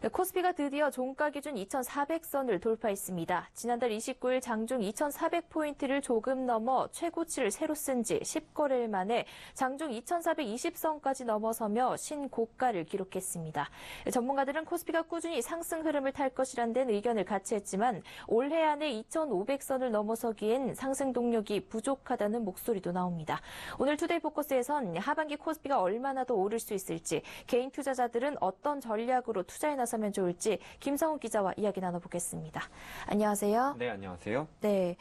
네, 코스피가 드디어 종가 기준 2,400선을 돌파했습니다. 지난달 29일 장중 2,400포인트를 조금 넘어 최고치를 새로 쓴 지 10거래일 만에 장중 2,420선까지 넘어서며 신고가를 기록했습니다. 전문가들은 코스피가 꾸준히 상승 흐름을 탈 것이란 데는 의견을 같이 했지만 올해 안에 2,500선을 넘어서기엔 상승 동력이 부족하다는 목소리도 나옵니다. 오늘 투데이 포커스에선 하반기 코스피가 얼마나 더 오를 수 있을지, 개인 투자자들은 어떤 전략으로 투자에 나서면 좋을지 김성훈 기자와 이야기 나눠보겠습니다. 안녕하세요. 네, 안녕하세요. 네,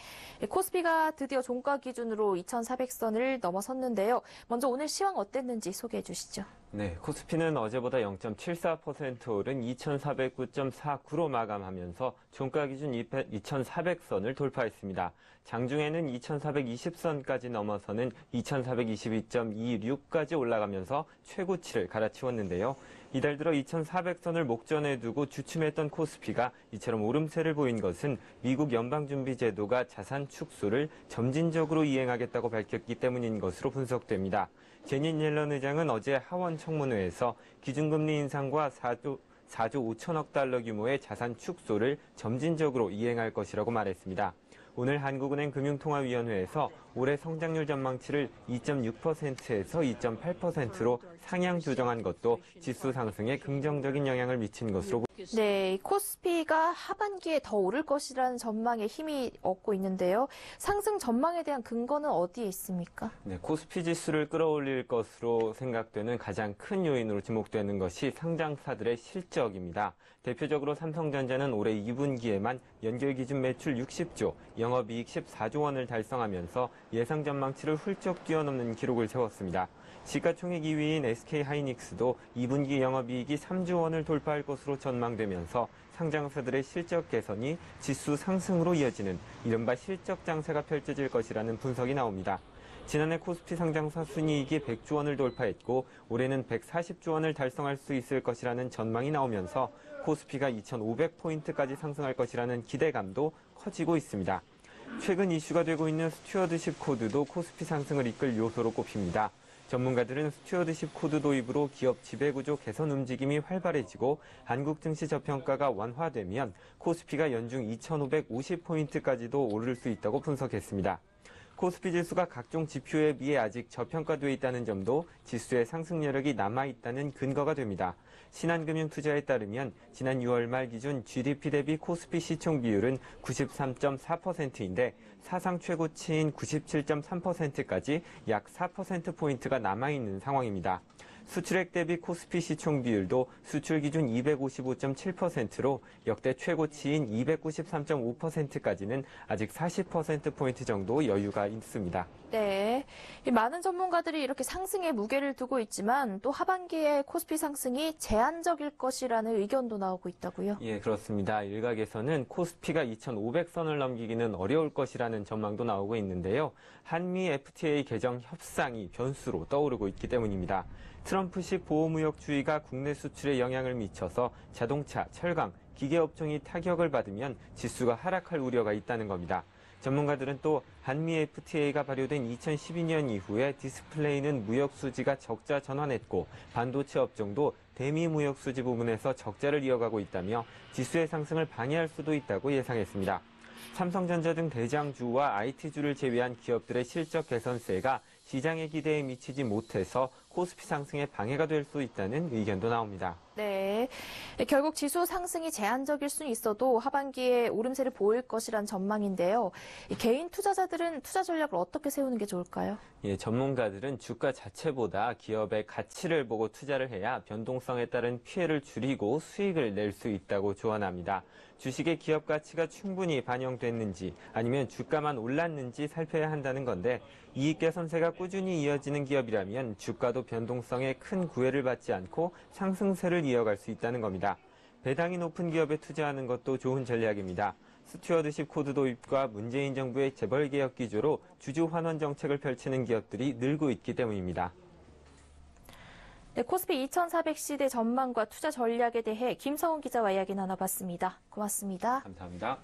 코스피가 드디어 종가 기준으로 2,400선을 넘어섰는데요. 먼저 오늘 시황 어땠는지 소개해 주시죠. 네, 코스피는 어제보다 0.74% 오른 2,409.49로 마감하면서 종가 기준 2,400선을 돌파했습니다. 장중에는 2,420선까지 넘어서는 2,422.26까지 올라가면서 최고치를 갈아치웠는데요. 이달 들어 2,400선을 목전에 두고 주춤했던 코스피가 이처럼 오름세를 보인 것은 미국 연방준비제도가 자산 축소를 점진적으로 이행하겠다고 밝혔기 때문인 것으로 분석됩니다. 제닛 옐런 의장은 어제 하원 청문회에서 기준금리 인상과 4조 5천억 달러 규모의 자산 축소를 점진적으로 이행할 것이라고 말했습니다. 오늘 한국은행 금융통화위원회에서 올해 성장률 전망치를 2.6%에서 2.8%로 상향 조정한 것도 지수 상승에 긍정적인 영향을 미친 것으로 보입니다. 네, 코스피가 하반기에 더 오를 것이라는 전망에 힘이 얻고 있는데요. 상승 전망에 대한 근거는 어디에 있습니까? 네, 코스피 지수를 끌어올릴 것으로 생각되는 가장 큰 요인으로 지목되는 것이 상장사들의 실적입니다. 대표적으로 삼성전자는 올해 2분기에만 연결 기준 매출 60조, 영업이익 14조 원을 달성하면서 예상 전망치를 훌쩍 뛰어넘는 기록을 세웠습니다. 시가총액 2위인 SK하이닉스도 2분기 영업이익이 3조 원을 돌파할 것으로 전망되면서 상장사들의 실적 개선이 지수 상승으로 이어지는 이른바 실적 장세가 펼쳐질 것이라는 분석이 나옵니다. 지난해 코스피 상장사 순이익이 100조 원을 돌파했고 올해는 140조 원을 달성할 수 있을 것이라는 전망이 나오면서 코스피가 2,500포인트까지 상승할 것이라는 기대감도 커지고 있습니다. 최근 이슈가 되고 있는 스튜어드십 코드도 코스피 상승을 이끌 요소로 꼽힙니다. 전문가들은 스튜어드십 코드 도입으로 기업 지배구조 개선 움직임이 활발해지고 한국 증시 저평가가 완화되면 코스피가 연중 2,550포인트까지도 오를 수 있다고 분석했습니다. 코스피 지수가 각종 지표에 비해 아직 저평가되어 있다는 점도 지수의 상승 여력이 남아있다는 근거가 됩니다. 신한금융투자에 따르면 지난 6월 말 기준 GDP 대비 코스피 시총 비율은 93.4%인데 사상 최고치인 97.3%까지 약 4%포인트가 남아있는 상황입니다. 수출액 대비 코스피 시총 비율도 수출 기준 255.7%로 역대 최고치인 293.5%까지는 아직 40%포인트 정도 여유가 있습니다. 네, 많은 전문가들이 이렇게 상승에 무게를 두고 있지만 또 하반기에 코스피 상승이 제한적일 것이라는 의견도 나오고 있다고요? 예, 그렇습니다. 일각에서는 코스피가 2,500선을 넘기기는 어려울 것이라는 전망도 나오고 있는데요. 한미 FTA 개정 협상이 변수로 떠오르고 있기 때문입니다. 트럼프식 보호무역주의가 국내 수출에 영향을 미쳐서 자동차, 철강, 기계업종이 타격을 받으면 지수가 하락할 우려가 있다는 겁니다. 전문가들은 또 한미 FTA가 발효된 2012년 이후에 디스플레이는 무역 수지가 적자 전환했고 반도체 업종도 대미 무역 수지 부분에서 적자를 이어가고 있다며 지수의 상승을 방해할 수도 있다고 예상했습니다. 삼성전자 등 대장주와 IT주를 제외한 기업들의 실적 개선세가 시장의 기대에 미치지 못해서 코스피 상승에 방해가 될 수 있다는 의견도 나옵니다. 네, 결국 지수 상승이 제한적일 수는 있어도 하반기에 오름세를 보일 것이란 전망인데요. 개인 투자자들은 투자 전략을 어떻게 세우는 게 좋을까요? 예, 전문가들은 주가 자체보다 기업의 가치를 보고 투자를 해야 변동성에 따른 피해를 줄이고 수익을 낼 수 있다고 조언합니다. 주식의 기업 가치가 충분히 반영됐는지 아니면 주가만 올랐는지 살펴야 한다는 건데 이익 개선세가 꾸준히 이어지는 기업이라면 주가도 변동성에 큰 구애를 받지 않고 상승세를 이어갈 수 있다는 겁니다. 배당이 높은 기업에 투자하는 것도 좋은 전략입니다. 스튜어드십 코드 도입과 문재인 정부의 재벌개혁 기조로 주주 환원 정책을 펼치는 기업들이 늘고 있기 때문입니다. 네, 코스피 2,400시대 전망과 투자 전략에 대해 김성훈 기자와 이야기 나눠봤습니다. 고맙습니다. 감사합니다.